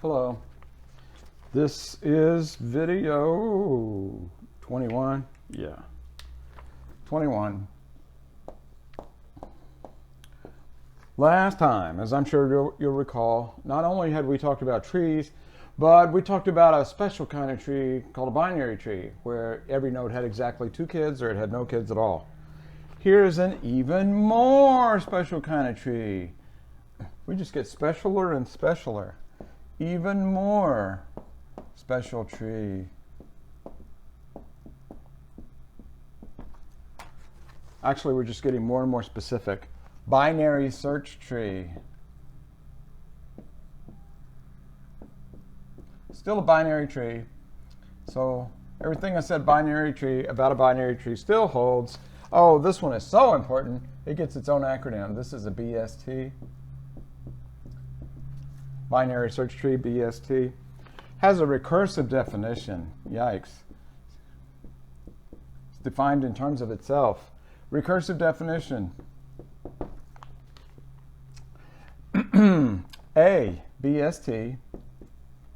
Hello. This is video 21. Yeah. 21. Last time, as I'm sure you'll recall, not only had we talked about trees, but we talked about a special kind of tree called a binary tree, where every node had exactly 2 kids or it had no kids at all. Here's an even more special kind of tree. We just get specialer and specialer. Even more special tree. Actually, we're just getting more and more specific. Binary search tree. Still a binary tree. So everything I said binary tree about a binary tree still holds. Oh, this one is so important. It gets its own acronym. This is a BST. Binary search tree, BST. Has a recursive definition. Yikes. It's defined in terms of itself. Recursive definition. A BST,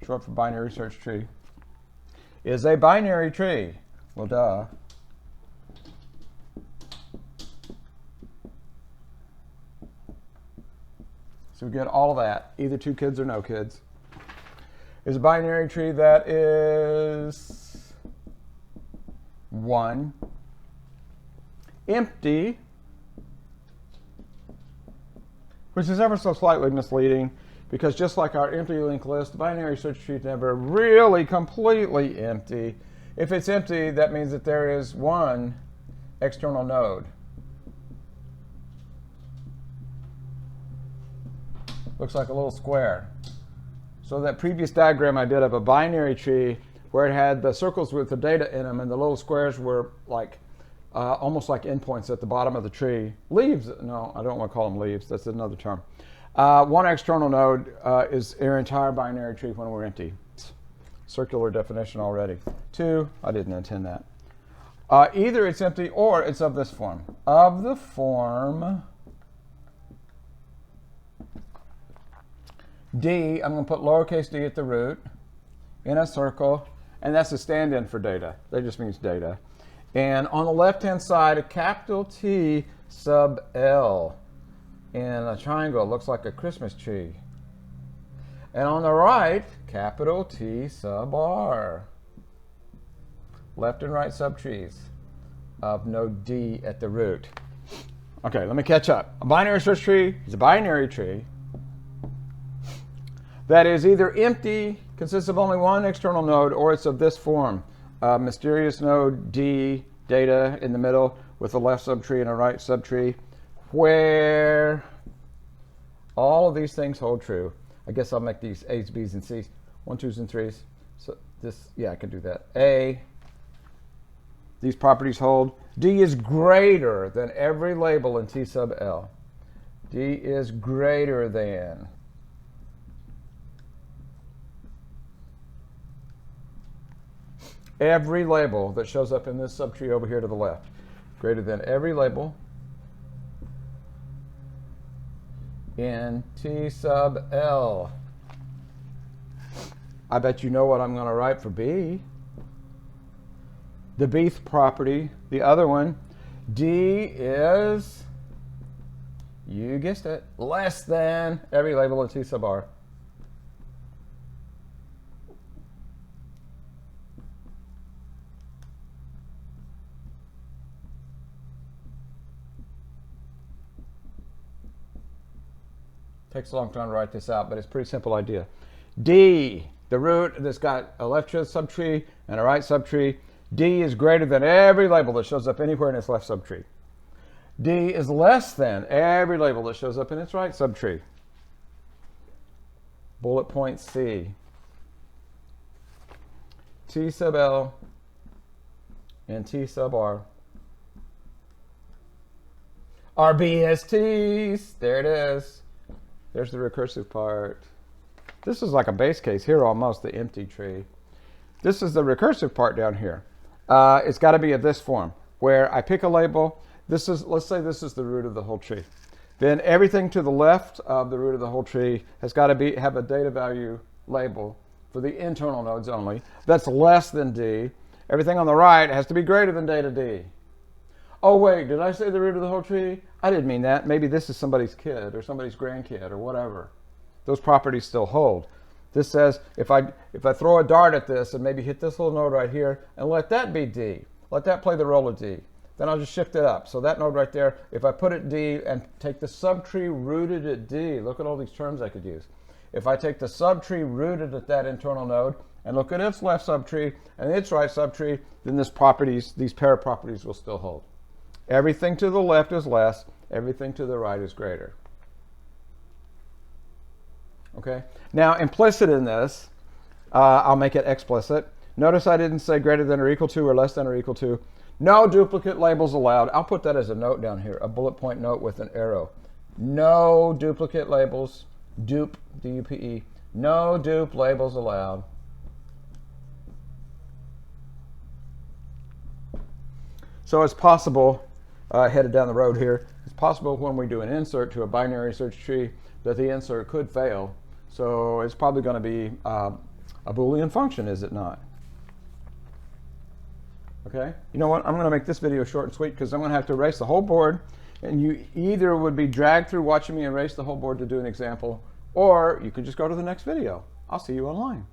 short for binary search tree, is a binary tree. Well, duh. So we get all of that, either 2 kids or no kids. Is a binary tree that is 1, empty, which is ever so slightly misleading, because just like our empty linked list, the binary search tree is never really completely empty. If it's empty, that means that there is 1 external node. Looks like a little square. So that previous diagram I did of a binary tree where it had the circles with the data in them and the little squares were like almost like endpoints at the bottom of the tree. Leaves, no, I don't want to call them leaves. That's another term. 1 external node is our entire binary tree when we're empty. Circular definition already. 2, I didn't intend that. Either it's empty or it's of this form. Of the form D, I'm going to put lowercase d at the root in a circle, and that's a stand-in for data. That just means data. And on the left-hand side, a capital T sub L in a triangle. It looks like a Christmas tree. And on the right, capital T sub R. Left and right subtrees of node D at the root. Okay, let me catch up. A binary search tree is a binary tree that is either empty, consists of only 1 external node, or it's of this form. Mysterious node D, data in the middle with a left subtree and a right subtree, where all of these things hold true. I guess I'll make these A's, B's, and C's. 1, 2s, and 3s. So this, yeah, I can do that. A, these properties hold. D is greater than every label in T sub L. D is greater than. Every label that shows up in this subtree over here to the left. Greater than every label in T sub L. I bet you know what I'm going to write for B. The Bth property, the other one, D is, you guessed it, less than every label in T sub R. Takes a long time to write this out, but it's a pretty simple idea. D, the root that's got a left subtree and a right subtree. D is greater than every label that shows up anywhere in its left subtree. D is less than every label that shows up in its right subtree. Bullet point C. T sub L and T sub R are BSTs. There it is. There's the recursive part. This is like a base case here, almost the empty tree. This is the recursive part down here. It's got to be of this form, where I pick a label. This is, let's say this is the root of the whole tree. Then everything to the left of the root of the whole tree has got to have a data value label for the internal nodes only that's less than D. Everything on the right has to be greater than data D. Oh wait, did I say the root of the whole tree? I didn't mean that. Maybe this is somebody's kid or somebody's grandkid or whatever. Those properties still hold. This says if I throw a dart at this and maybe hit this little node right here and let that be D, let that play the role of D, then I'll just shift it up. So that node right there, if I put it D and take the subtree rooted at D, look at all these terms I could use. If I take the subtree rooted at that internal node and look at its left subtree and its right subtree, then these pair of properties will still hold. Everything to the left is less, everything to the right is greater. Okay? Now, implicit in this, I'll make it explicit. Notice I didn't say greater than or equal to or less than or equal to. No duplicate labels allowed. I'll put that as a note down here, a bullet point note with an arrow. No duplicate labels, dupe, D-U-P-E. No dupe labels allowed. So it's possible, headed down the road here, it's possible when we do an insert to a binary search tree that the insert could fail. So it's probably going to be a Boolean function, is it not? Okay, you know what? I'm going to make this video short and sweet because I'm going to have to erase the whole board, and you either would be dragged through watching me erase the whole board to do an example, or you could just go to the next video. I'll see you online.